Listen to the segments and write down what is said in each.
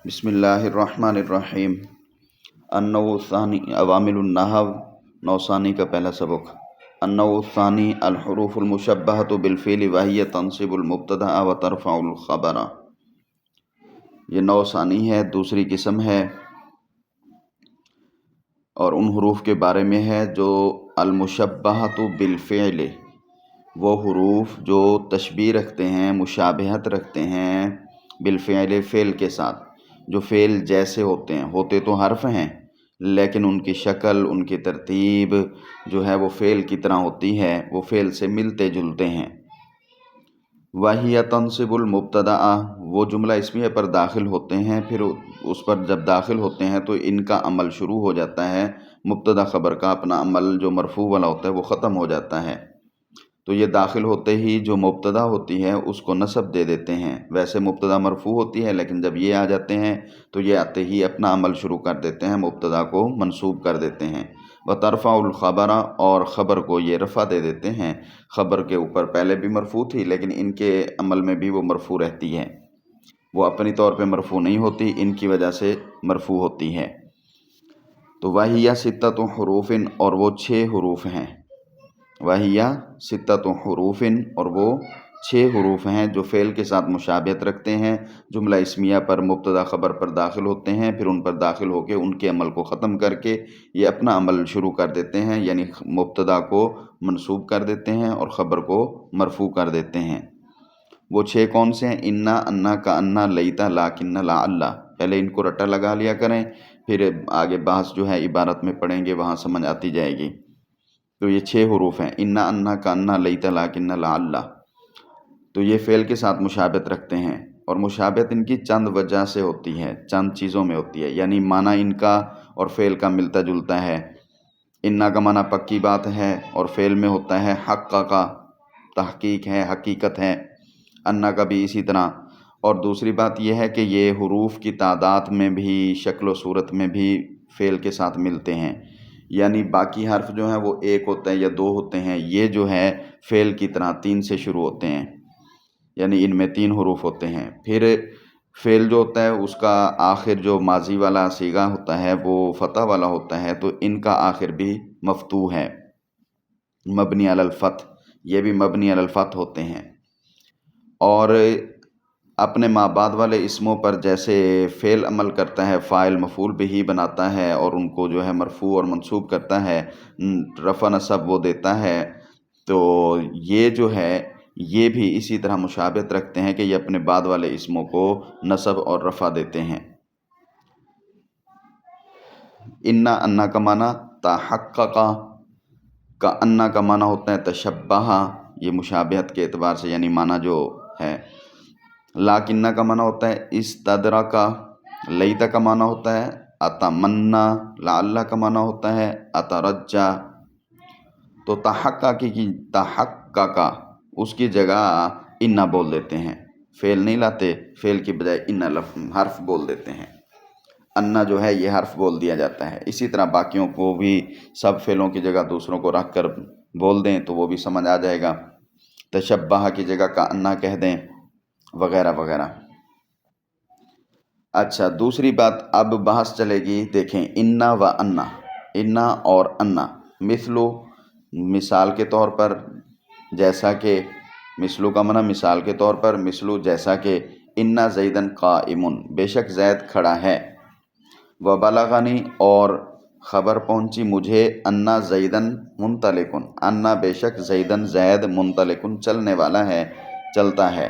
بسم اللہ الرحمن الرحیم۔ النوع الثانی عوامل النحو، نوثانی کا پہلا سبق۔ النوع الثانی الحروف المشبہۃ بالفعل وہی تنصب المبتدأ و ترفع الخبر۔ یہ نوع ثانی ہے، دوسری قسم ہے، اور ان حروف کے بارے میں ہے جو المشبہۃ بالفعل، وہ حروف جو تشبیہ رکھتے ہیں، مشابہت رکھتے ہیں، بالفعل، فعل کے ساتھ، جو فعل جیسے ہوتے ہیں، ہوتے تو حرف ہیں لیکن ان کی شکل، ان کی ترتیب جو ہے وہ فعل کی طرح ہوتی ہے، وہ فعل سے ملتے جلتے ہیں۔ وَهِيَ تَنْصِبُ الْمُبْتَدَأَ، وہ جملہ اسمیہ پر داخل ہوتے ہیں، پھر اس پر جب داخل ہوتے ہیں تو ان کا عمل شروع ہو جاتا ہے، مبتدا خبر کا اپنا عمل جو مرفوع والا ہوتا ہے وہ ختم ہو جاتا ہے۔ تو یہ داخل ہوتے ہی جو مبتدا ہوتی ہے اس کو نصب دے دیتے ہیں، ویسے مبتدا مرفوع ہوتی ہے لیکن جب یہ آ جاتے ہیں تو یہ آتے ہی اپنا عمل شروع کر دیتے ہیں، مبتدا کو منصوب کر دیتے ہیں۔ وَتَرْفَعُ الْخَبَرَ، اور خبر کو یہ رفع دے دیتے ہیں، خبر کے اوپر پہلے بھی مرفوع تھی لیکن ان کے عمل میں بھی وہ مرفوع رہتی ہے، وہ اپنی طور پہ مرفوع نہیں ہوتی، ان کی وجہ سے مرفوع ہوتی ہے۔ تو وَهِيَ سِتَّةُ حُرُوفٍ، اور وہ 6 حروف ہیں۔ وَهِيَ سِتَّةُ حُرُوفٍ، اور وہ 6 حروف ہیں جو فعل کے ساتھ مشابہت رکھتے ہیں، جملہ اسمیہ پر مبتدا خبر پر داخل ہوتے ہیں، پھر ان پر داخل ہو کے ان کے عمل کو ختم کر کے یہ اپنا عمل شروع کر دیتے ہیں، یعنی مبتدا کو منصوب کر دیتے ہیں اور خبر کو مرفوع کر دیتے ہیں۔ وہ 6 کون سے ہیں؟ انا، انا، کانا، لیتا، لاکن، لعل۔ پہلے ان کو رٹا لگا لیا کریں، پھر آگے بحث جو ہے عبارت میں پڑھیں گے، وہاں سمجھ آتی جائے گی۔ تو یہ 6 حروف ہیں، انا، انا، کانا، لیتا، لاکن، لعل۔ تو یہ فعل کے ساتھ مشابہت رکھتے ہیں، اور مشابہت ان کی چند وجہ سے ہوتی ہے، چند چیزوں میں ہوتی ہے، یعنی معنی ان کا اور فعل کا ملتا جلتا ہے۔ انا کا معنی پکی بات ہے اور فعل میں ہوتا ہے حق کا، تحقیق ہے، حقیقت ہے۔ انا کا بھی اسی طرح۔ اور دوسری بات یہ ہے کہ یہ حروف کی تعداد میں بھی، شکل و صورت میں بھی فعل کے ساتھ ملتے ہیں، یعنی باقی حرف جو ہیں وہ 1 ہوتا ہے یا 2 ہوتے ہیں، یہ جو ہے فعل کی طرح 3 سے شروع ہوتے ہیں، یعنی ان میں 3 حروف ہوتے ہیں۔ پھر فعل جو ہوتا ہے اس کا آخر جو ماضی والا صیغہ ہوتا ہے وہ فتح والا ہوتا ہے، تو ان کا آخر بھی مفتوح ہے، مبنی علی الفتح، یہ بھی مبنی علی الفتح ہوتے ہیں۔ اور اپنے ما بعد والے اسموں پر جیسے فعل عمل کرتا ہے، فاعل مفعول بہ بناتا ہے اور ان کو جو ہے مرفوع اور منصوب کرتا ہے، رفع نصب وہ دیتا ہے، تو یہ جو ہے یہ بھی اسی طرح مشابہت رکھتے ہیں کہ یہ اپنے بعد والے اسموں کو نصب اور رفع دیتے ہیں۔ انا، انا کا معنی تحقق، کا انا کا معنی ہوتا ہے تشبہ، یہ مشابہت کے اعتبار سے یعنی معنی جو ہے۔ لاکنہ کا معنی ہوتا ہے استدرک، لیتا کا معنی ہوتا ہے اتمنی، لعل کا معنی ہوتا ہے اترجا۔ تو تحقق اس کی جگہ انا بول دیتے ہیں، فعل نہیں لاتے، فعل کی بجائے انا حرف بول دیتے ہیں، انا جو ہے یہ حرف بول دیا جاتا ہے۔ اسی طرح باقیوں کو بھی سب فعلوں کی جگہ دوسروں کو رکھ کر بول دیں تو وہ بھی سمجھ آ جائے گا، تشبہ کی جگہ کا انا کہہ دیں، وغیرہ وغیرہ۔ اچھا، دوسری بات اب بحث چلے گی، دیکھیں انا و انا، انا اور انا، مثلو مثال کے طور پر، جیسا کہ، مثلو کا معنی مثال کے طور پر، مثلو جیسا کہ، انا زیدن قائم، بے شک زید کھڑا ہے، وبلغنی اور خبر پہنچی مجھے، انا زیدن منطلقن، انا بے شک زیدن زید منطلقن چلنے والا ہے، چلتا ہے،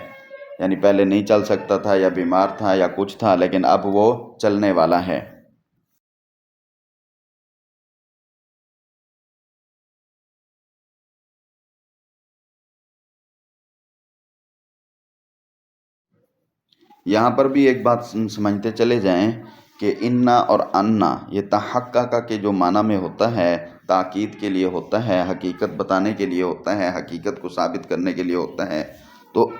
یعنی پہلے نہیں چل سکتا تھا یا بیمار تھا یا کچھ تھا لیکن اب وہ چلنے والا ہے۔ یہاں پر بھی ایک بات سمجھتے چلے جائیں کہ انا اور انا یہ تحقق کے جو معنی میں ہوتا ہے، تاکید کے لیے ہوتا ہے، حقیقت بتانے کے لیے ہوتا ہے، حقیقت کو ثابت کرنے کے لیے ہوتا ہے، تو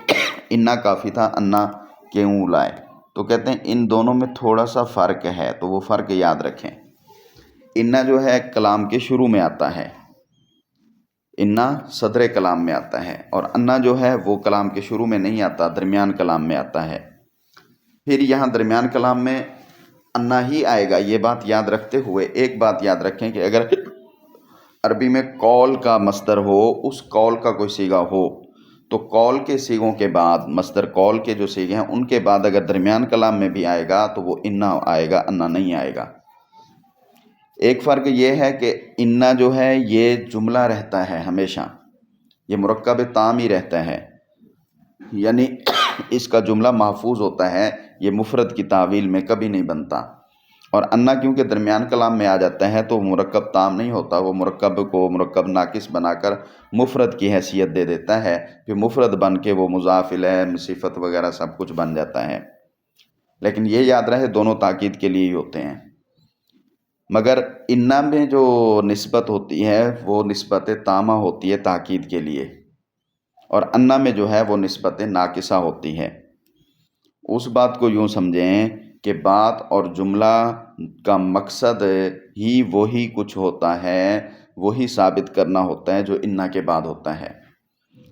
انا کافی تھا، انا کیوں لائے؟ تو کہتے ہیں ان دونوں میں تھوڑا سا فرق ہے، تو وہ فرق یاد رکھیں۔ انا جو ہے کلام کے شروع میں آتا ہے، انا صدر کلام میں آتا ہے، اور انا جو ہے وہ کلام کے شروع میں نہیں آتا، درمیان کلام میں آتا ہے۔ پھر یہاں درمیان کلام میں انا ہی آئے گا، یہ بات یاد رکھتے ہوئے ایک بات یاد رکھیں کہ اگر عربی میں قول کا مصدر ہو، اس قول کا کوئی صیغہ ہو، تو قول کے صیغوں کے بعد، مصدر قول کے جو صیغے ہیں ان کے بعد اگر درمیان کلام میں بھی آئے گا تو وہ انا آئے گا، انا نہیں آئے گا۔ ایک فرق یہ ہے کہ انا جو ہے یہ جملہ رہتا ہے ہمیشہ، یہ مرکب تام ہی رہتا ہے، یعنی اس کا جملہ محفوظ ہوتا ہے، یہ مفرد کی تعویل میں کبھی نہیں بنتا۔ اور انا کیونکہ درمیان کلام میں آ جاتا ہے تو مرکب تام نہیں ہوتا، وہ مرکب کو مرکب ناقص بنا کر مفرد کی حیثیت دے دیتا ہے، پھر مفرد بن کے وہ مضاف الیہ، صفت وغیرہ سب کچھ بن جاتا ہے۔ لیکن یہ یاد رہے دونوں تاکید کے لیے ہی ہوتے ہیں، مگر انا میں جو نسبت ہوتی ہے وہ نسبت تامہ ہوتی ہے تاکید کے لیے، اور انا میں جو ہے وہ نسبت ناقصہ ہوتی ہے۔ اس بات کو یوں سمجھیں کہ بات اور جملہ کا مقصد ہی وہی کچھ ہوتا ہے، وہی ثابت کرنا ہوتا ہے جو انا کے بعد ہوتا ہے،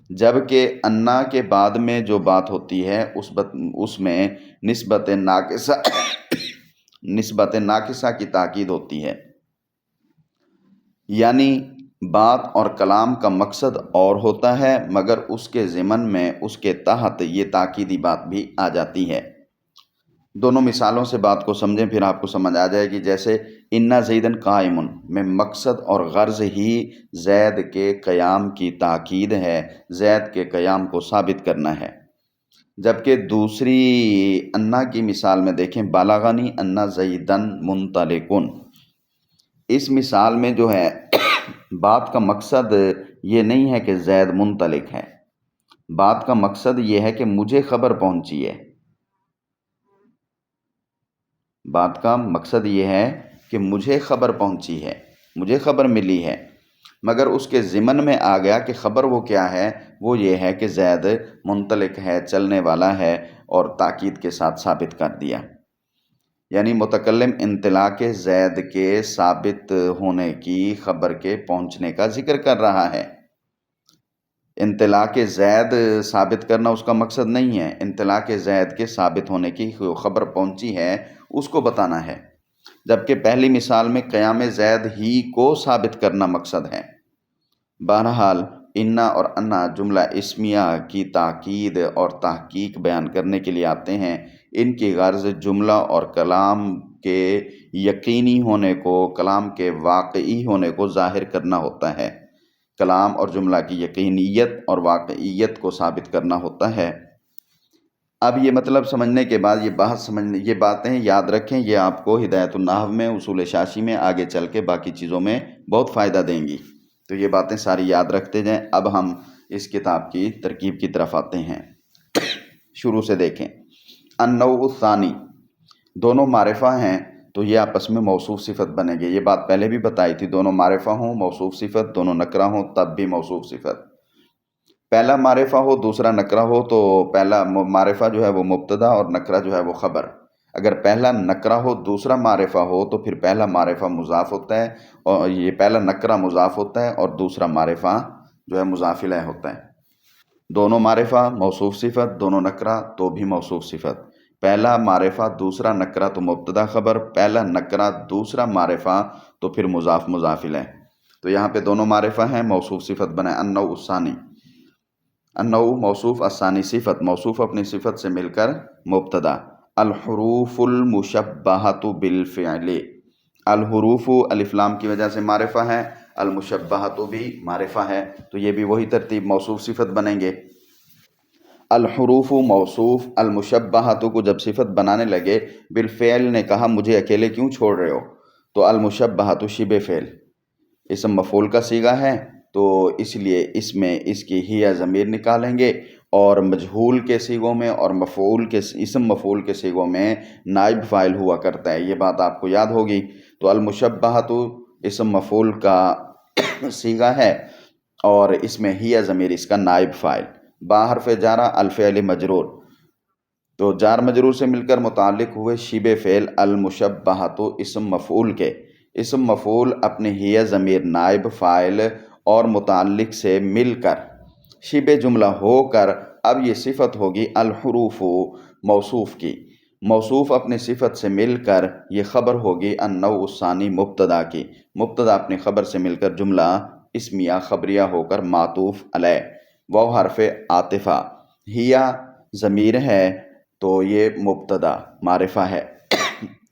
جبکہ انا کے بعد میں جو بات ہوتی ہے اس میں نسبت ناقصہ کی تاکید ہوتی ہے، یعنی بات اور کلام کا مقصد اور ہوتا ہے مگر اس کے ضمن میں اس کے تحت یہ تاکیدی بات بھی آ جاتی ہے۔ دونوں مثالوں سے بات کو سمجھیں پھر آپ کو سمجھ آ جائے گی۔ جیسے انا زیدن قائم میں مقصد اور غرض ہی زید کے قیام کی تاکید ہے، زید کے قیام کو ثابت کرنا ہے، جبکہ دوسری انا کی مثال میں دیکھیں بلغنی انا زیدن منطلقن، اس مثال میں جو ہے بات کا مقصد یہ نہیں ہے کہ زید منطلق ہے، بات کا مقصد یہ ہے کہ مجھے خبر پہنچی ہے، بات کا مقصد یہ ہے کہ مجھے خبر پہنچی ہے، مجھے خبر ملی ہے، مگر اس کے ضمن میں آ گیا کہ خبر وہ کیا ہے، وہ یہ ہے کہ زید منطلق ہے، چلنے والا ہے، اور تاکید کے ساتھ ثابت کر دیا۔ یعنی متکلم انطلاق زید کے ثابت ہونے کی خبر کے پہنچنے کا ذکر کر رہا ہے۔ انطلاق زید ثابت کرنا اس کا مقصد نہیں ہے، انطلاق زید کے ثابت ہونے کی خبر پہنچی ہے اس کو بتانا ہے، جبکہ پہلی مثال میں قیام زید ہی کو ثابت کرنا مقصد ہے۔ بہرحال انا اور انا جملہ اسمیہ کی تاکید اور تحقیق بیان کرنے کے لیے آتے ہیں، ان کی غرض جملہ اور کلام کے یقینی ہونے کو، کلام کے واقعی ہونے کو ظاہر کرنا ہوتا ہے، کلام اور جملہ کی یقینیت اور واقعیت کو ثابت کرنا ہوتا ہے۔ اب یہ مطلب سمجھنے کے بعد یہ باتیں یاد رکھیں، یہ آپ کو ہدایت النحو میں، اصول شاشی میں آگے چل کے باقی چیزوں میں بہت فائدہ دیں گی، تو یہ باتیں ساری یاد رکھتے جائیں۔ اب ہم اس کتاب کی ترکیب کی طرف آتے ہیں، شروع سے دیکھیں۔ النوع الثانی، دونوں معرفہ ہیں تو یہ آپس میں موصوف صفت بنے گے، یہ بات پہلے بھی بتائی تھی، دونوں معرفہ ہوں موصوف صفت، دونوں نکرہ ہوں تب بھی موصوف صفت۔ پہلا معرفہ ہو دوسرا نکرہ ہو تو پہلا معرفہ جو ہے وہ مبتدا اور نکرہ جو ہے وہ خبر۔ اگر پہلا نکرہ ہو دوسرا معرفہ ہو تو پھر پہلا معرفہ مضاف ہوتا ہے، اور یہ پہلا نکرہ مضاف ہوتا ہے اور دوسرا معرفہ جو ہے مضاف الیہ ہوتا ہے۔ دونوں معرفہ موصوف صفت، دونوں نکرہ تو بھی موصوف صفت۔ پہلا معرفہ دوسرا نکرہ تو مبتدا خبر، پہلا نکرہ دوسرا معرفہ تو پھر مضاف الیہ۔ تو یہاں پہ دونوں معرفہ ہیں، موصوف صفت بنا النوع الثانی۔ النوع موصوف، الثانی صفت، موصوف اپنی صفت سے مل کر مبتدا۔ الحروف المشبہۃ بالفعل، الحروف الف لام کی وجہ سے معرفہ ہے، المشبہۃ بھی معرفہ ہے، تو یہ بھی وہی ترتیب موصوف صفت بنیں گے۔ الحروف موصوف، المشبہۃ کو جب صفت بنانے لگے، بالفعل نے کہا مجھے اکیلے کیوں چھوڑ رہے ہو، تو المشبہۃ شبہ فعل، اسم مفعول کا صیغہ ہے تو اس لیے اس میں اس کی ہی ضمیر نکالیں گے، اور مجہول کے صیغوں میں اور اسم مفعول کے صیغوں میں نائب فاعل ہوا کرتا ہے، یہ بات آپ کو یاد ہوگی۔ تو المشبہۃ اسم مفعول کا صیغہ ہے اور اس میں ہی ضمیر اس کا نائب فاعل، با حرف جارہ الفعل مجرور، تو جار مجرور سے مل کر متعلق ہوئے شبہ فعل المشبہۃ اسم مفعول کے، اسم مفعول اپنے ہی ضمیر نائب فاعل اور متعلق سے مل کر شبہ جملہ ہو کر اب یہ صفت ہوگی الحروف موصوف کی، موصوف اپنی صفت سے مل کر یہ خبر ہوگی النوع الثانی مبتدا کی، مبتدا اپنی خبر سے مل کر جملہ اسمیہ خبریہ ہو کر معطوف علیہ۔ واو حرف عاطفہ، ہیا ضمیر ہے تو یہ مبتدا معرفہ ہے۔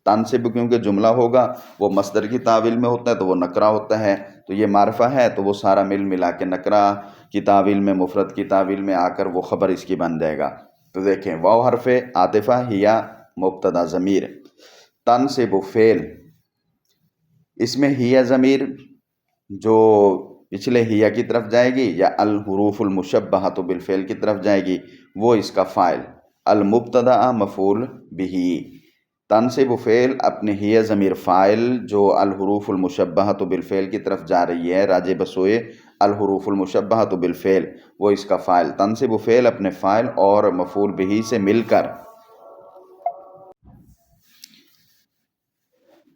تنصب کیونکہ جملہ ہوگا وہ مصدر کی تعویل میں ہوتا ہے تو وہ نکرہ ہوتا ہے، تو یہ معرفہ ہے تو وہ سارا مل ملا کے نکرہ کی تعویل میں، مفرد کی تعویل میں آ کر وہ خبر اس کی بن جائے گا۔ تو دیکھیں واو حرف عاطفہ ہیا مبتدا ضمیر، تنصب فعل، اس میں ہیا ضمیر جو پچھلے ہیا کی طرف جائے گی یا الحروف المشبہۃ بالفعل کی طرف جائے گی وہ اس کا فاعل، المبتدا مفعول بہ، تنصب فعل اپنے ہیا ضمیر فاعل جو الحروف المشبہۃ بالفعل کی طرف جا رہی ہے راجع بسوئے الحروف المشبہۃ بالفعل، وہ اس کا فاعل، تنصب فعل اپنے فاعل اور مفعول بہ سے مل کر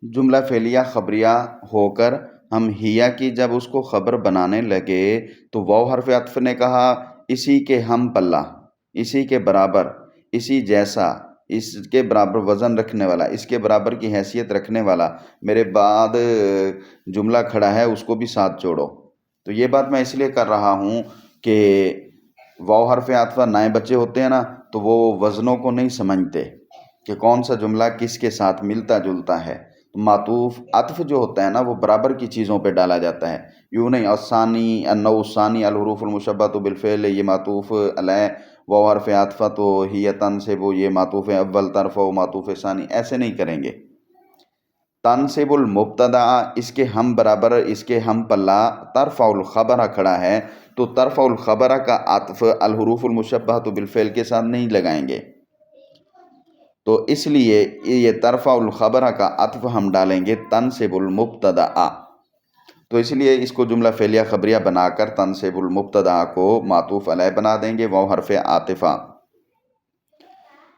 جملہ فعلیہ خبریہ ہو کر ہم ہیا کی جب اس کو خبر بنانے لگے تو واو حرف عطف نے کہا اسی کے ہم پلہ، اسی کے برابر، اسی جیسا، اس کے برابر وزن رکھنے والا، اس کے برابر کی حیثیت رکھنے والا میرے بعد جملہ کھڑا ہے اس کو بھی ساتھ جوڑو۔ تو یہ بات میں اس لیے کر رہا ہوں کہ واو حرف عطف نئے بچے ہوتے ہیں نا تو وہ وزنوں کو نہیں سمجھتے کہ کون سا جملہ کس کے ساتھ ملتا جلتا ہے، تو معطوف عطف جو ہوتا ہے نا وہ برابر کی چیزوں پہ ڈالا جاتا ہے، یوں نہیں الثانی النوع الثانی الحروف المشبہۃ بالفعل یہ معطوف علیہ، واو حرف عطف تو ہی تنصب یہ معطوف اول ترفع معطوف ثانی، ایسے نہیں کریں گے۔ تنصب المبتدا اس کے ہم برابر، اس کے ہم پلہ ترفع الخبر کھڑا ہے تو ترفع الخبر کا عطف الحروف المشبہۃ بالفعل کے ساتھ نہیں لگائیں گے، تو اس لیے یہ ترفع الخبر کا عطف ہم ڈالیں گے تنصب المبتدا، تو اس لیے اس کو جملہ فعلیہ خبریہ بنا کر تنصب المبتدا کو معطوف علیہ بنا دیں گے واو حرف عاطفہ۔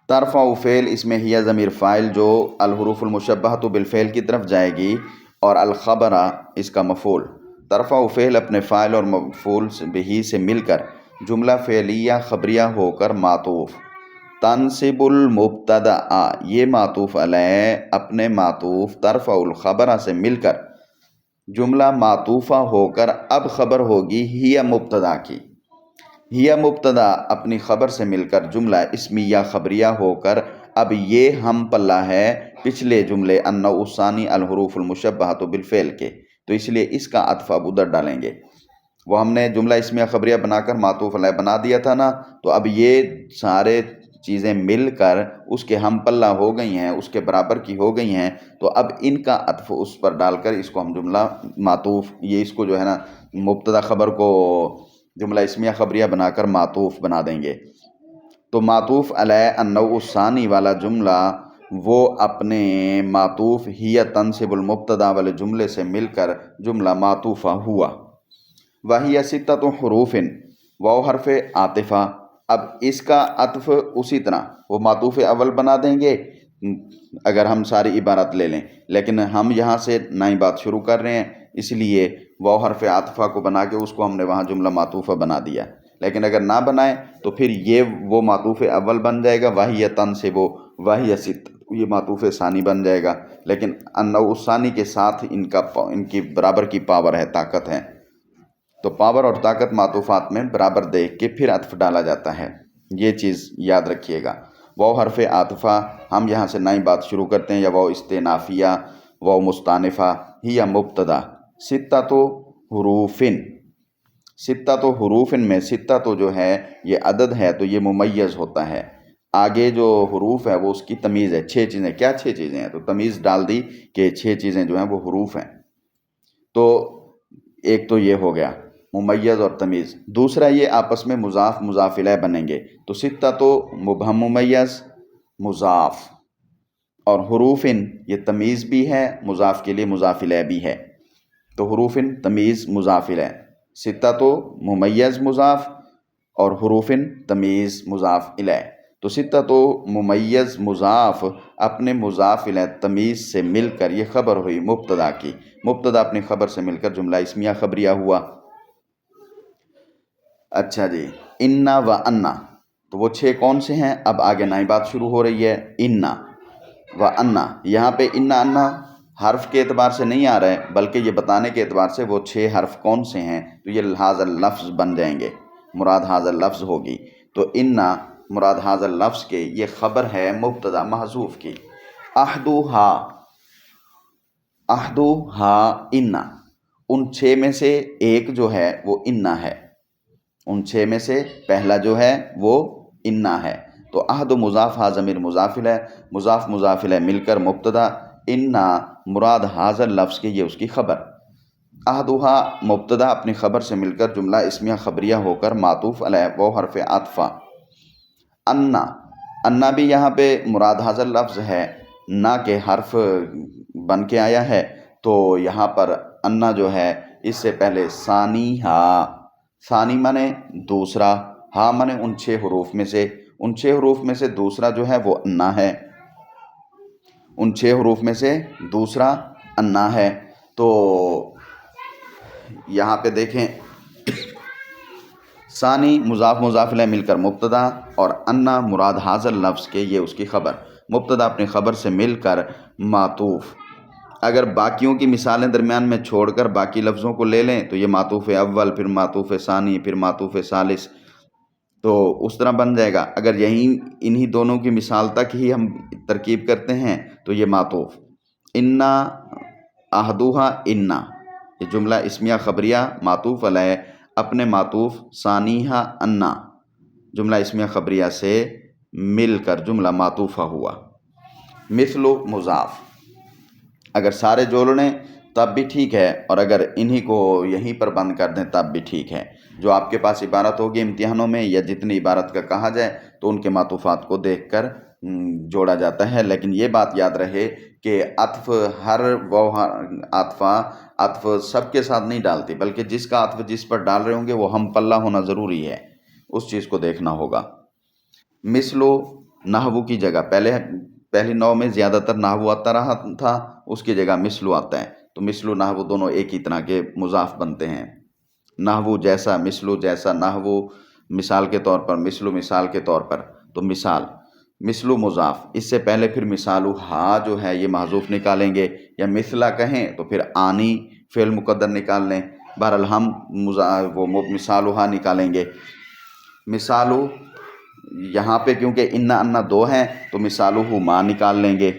ترفع فعل اس میں ہی ضمیر فاعل جو الحروف المشبہۃ بالفعل کی طرف جائے گی اور الخبر اس کا مفعول، ترفع فعل اپنے فاعل اور مفعول بہ سے مل کر جملہ فعلیہ خبریہ ہو کر معطوف، تنصب المبتدا یہ معطوف علیہ اپنے معطوف ترفع الخبر سے مل کر جملہ معطوفہ ہو کر اب خبر ہوگی ہی مبتدا کی، ہی مبتدا اپنی خبر سے مل کر جملہ اسمیہ خبریہ ہو کر اب یہ ہم پلہ ہے پچھلے جملے النوع الثانی الحروف المشبہۃ بالفعل کے، تو اس لیے اس کا عطف اب ادھر ڈالیں گے۔ وہ ہم نے جملہ اسمیہ خبریہ بنا کر معطوف علیہ بنا دیا تھا نا، تو اب یہ سارے چیزیں مل کر اس کے ہم پلہ ہو گئی ہیں، اس کے برابر کی ہو گئی ہیں، تو اب ان کا عطف اس پر ڈال کر اس کو ہم جملہ معطوف، یہ اس کو جو ہے نا مبتدا خبر کو جملہ اسمیہ خبریہ بنا کر معطوف بنا دیں گے۔ تو معطوف علیہ النوع الثانی والا جملہ وہ اپنے معطوف ہی تنصب المبتدا والے جملے سے مل کر جملہ معطوفہ ہوا۔ وہی ستۃ حروف، واو حرف عاطفہ، اب اس کا عطف اسی طرح وہ معطوف اول بنا دیں گے اگر ہم ساری عبارت لے لیں، لیکن ہم یہاں سے نئی بات شروع کر رہے ہیں اس لیے واو حرف عاطفہ کو بنا کے اس کو ہم نے وہاں جملہ معطوفہ بنا دیا، لیکن اگر نہ بنائیں تو پھر یہ وہ معطوف اول بن جائے گا وہی تنصب وہی ست، یہ معطوف ثانی بن جائے گا، لیکن النوع الثانی کے ساتھ ان کی برابر کی پاور ہے، طاقت ہے، تو پاور اور طاقت معطوفات میں برابر دیکھ کے پھر عطف ڈالا جاتا ہے، یہ چیز یاد رکھیے گا۔ واو حرف عاطفہ ہم یہاں سے نئی بات شروع کرتے ہیں، یا واو استئنافیہ، واو مستانفہ، ہی مبتدا، ستۃ حروف، ستۃ حروف میں ستۃ جو ہے یہ عدد ہے تو یہ ممیز ہوتا ہے، آگے جو حروف ہے وہ اس کی تمیز ہے، 6 چیزیں، کیا 6 چیزیں ہیں، تو تمیز ڈال دی کہ 6 چیزیں جو ہیں وہ حروف ہیں، تو ایک تو یہ ہو گیا ممیز اور تمیز، دوسرا یہ آپس میں مضاف مضاف الیہ بنیں گے، تو ستۃ تو مبہم ممیز مضاف، اور حروف یہ تمیز بھی ہے مضاف کے لیے مضاف الیہ بھی ہے، تو حروف تمیز مضاف الیہ، ستۃ تو ممیز مضاف اور حروف تمیز مضاف الیہ، تو ستۃ تو ممیز مضاف اپنے مضاف الیہ تمیز سے مل کر یہ خبر ہوئی مبتدا کی، مبتدا اپنی خبر سے مل کر جملہ اسمیہ خبریہ ہوا۔ اچھا جی، انا و انا، تو وہ 6 کون سے ہیں؟ اب آگے نئی بات شروع ہو رہی ہے، انا و انا۔ یہاں پہ انا انا حرف کے اعتبار سے نہیں آ رہا ہے، بلکہ یہ بتانے کے اعتبار سے وہ 6 حرف کون سے ہیں، تو یہ حاضر لفظ بن جائیں گے، مراد حاضر لفظ ہوگی۔ تو انا مراد حاضر لفظ کے یہ خبر ہے مبتدا محذوف کی۔ احدھا انا، ان 6 میں سے ایک جو ہے وہ انا ہے، ان 6 میں سے پہلا جو ہے وہ انا ہے۔ تو عہد مضاف ہا ضمیر مضاف الیہ، مضاف مضاف الیہ مل کر مبتدا، انا مراد حاضر لفظ کے یہ اس کی خبر۔ احدھا مبتدا اپنی خبر سے مل کر جملہ اسمیہ خبریہ ہو کر معطوف علیہ وہ حرف عطفہ۔ انا بھی یہاں پہ مراد حاضر لفظ ہے، نہ کہ حرف بن کے آیا ہے، تو یہاں پر انا جو ہے اس سے پہلے ثانی ثانی مانے دوسرا، ہا مانے ان 6 حروف میں سے، ان 6 حروف میں سے دوسرا جو ہے وہ انا ہے، ان 6 حروف میں سے دوسرا انا ہے۔ تو یہاں پہ دیکھیں ثانی مضاف مضاف الیہ مل کر مبتدا اور انا مراد حاضر لفظ کے یہ اس کی خبر، مبتدا اپنی خبر سے مل کر معطوف۔ اگر باقیوں کی مثالیں درمیان میں چھوڑ کر باقی لفظوں کو لے لیں تو یہ معطوف اول، پھر معطوف ثانی، پھر معطوف ثالث، تو اس طرح بن جائے گا۔ اگر انہی دونوں کی مثال تک ہی ہم ترکیب کرتے ہیں تو یہ معطوف انا احدھا انا، یہ جملہ اسمیہ خبریہ معطوف علیہ اپنے معطوف ثانیہ انا جملہ اسمیہ خبریہ سے مل کر جملہ معطوفہ ہوا۔ مثل مضاف، اگر سارے جوڑ لیں تب بھی ٹھیک ہے، اور اگر انہی کو یہیں پر بند کر دیں تب بھی ٹھیک ہے۔ جو آپ کے پاس عبارت ہوگی امتحانوں میں یا جتنی عبارت کا کہا جائے تو ان کے معطوفات کو دیکھ کر جوڑا جاتا ہے، لیکن یہ بات یاد رہے کہ عطف ہر وہ عطف سب کے ساتھ نہیں ڈالتی، بلکہ جس کا عطف جس پر ڈال رہے ہوں گے وہ ہم پلہ ہونا ضروری ہے، اس چیز کو دیکھنا ہوگا۔ مثل نحو کی جگہ پہلی نو میں زیادہ تر نحو آتا رہا تھا، اس کی جگہ مثل آتا ہے، تو مثل نحو دونوں ایک ہی طرح کے مضاف بنتے ہیں۔ نحو جیسا، مثل جیسا، نحو مثال کے طور پر، مثل مثال کے طور پر، تو مثل مضاف، اس سے پہلے پھر مثال ہا جو ہے یہ محذوف نکالیں گے، یا مثلا کہیں تو پھر آنی فعل مقدر نکال لیں، بہرحال ہم وہ مثال ہا نکالیں گے۔ مثال یہاں پہ کیونکہ انا انا 2 ہیں تو مثال ہما نکال لیں گے،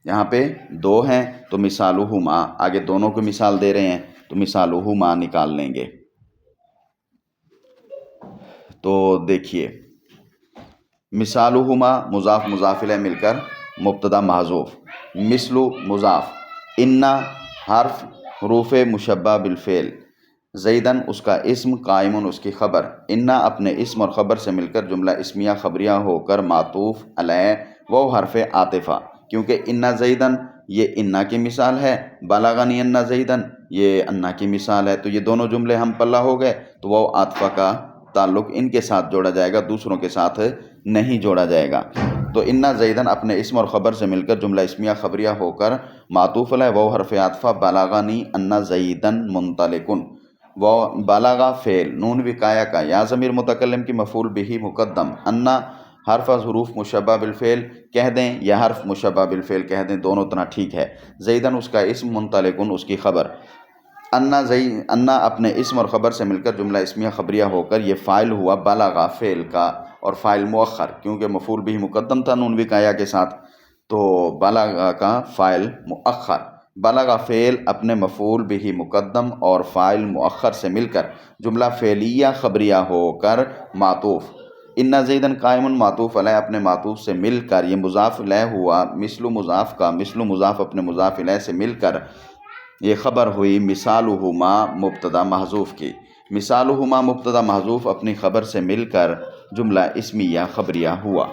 یہاں پہ 2 ہیں تو مثال ہما، آگے دونوں کو مثال دے رہے ہیں تو مثال ہما نکال لیں گے۔ تو دیکھیے مثال ہما مضاف مضاف الیہ مل کر مبتدا محذوف، مثل مضاف، انا حرف حروف مشبہ بالفعل، زیدن اس کا اسم، قائمن اس کی خبر، انا اپنے اسم اور خبر سے مل کر جملہ اسمیہ خبریہ ہو کر معطوف علیہ وہ حرف عاطفہ، کیونکہ انا زیدن یہ انا کی مثال ہے، بلغنی انا زیدن یہ انا کی مثال ہے، تو یہ دونوں جملے ہم پلہ ہو گئے، تو وہ عاطفہ کا تعلق ان کے ساتھ جوڑا جائے گا، دوسروں کے ساتھ نہیں جوڑا جائے گا۔ تو انا زیدن اپنے اسم اور خبر سے مل کر جملہ اسمیہ خبریہ ہو کر معطوف علیہ وہ حرف عاطفہ، بلغنی انا زیدن منطلقن، وہ بلغا فعل، نون وقایہ کا، یا ضمیر متکلم کی مفعول بہ مقدم، انا حرف از حروف مشبہ بالفعل کہہ دیں یا حرف مشبہ بالفعل کہہ دیں، دونوں طرح ٹھیک ہے، زیدن اس کا اسم، منطلقن اس کی خبر۔ انا اپنے اسم اور خبر سے مل کر جملہ اسمیہ خبریہ ہو کر یہ فاعل ہوا بلغا فعل کا، اور فاعل مؤخر کیونکہ مفعول بہ مقدم تھا نون وقایہ کے ساتھ، تو بلغا کا فاعل مؤخر، بلغا فعل اپنے مفعول بہ مقدم اور فاعل مؤخر سے مل کر جملہ فعلیہ خبریہ ہو کر معطوف، انا زیدن قائمن معطوف علیہ اپنے معطوف سے مل کر یہ مضاف الیہ ہوا، مثل مضاف کا مثل مضاف اپنے مضاف الیہ سے مل کر یہ خبر ہوئی مثالہما مبتدا محذوف کی، مثالہما مبتدا محذوف اپنی خبر سے مل کر جملہ اسمیہ خبریہ ہوا۔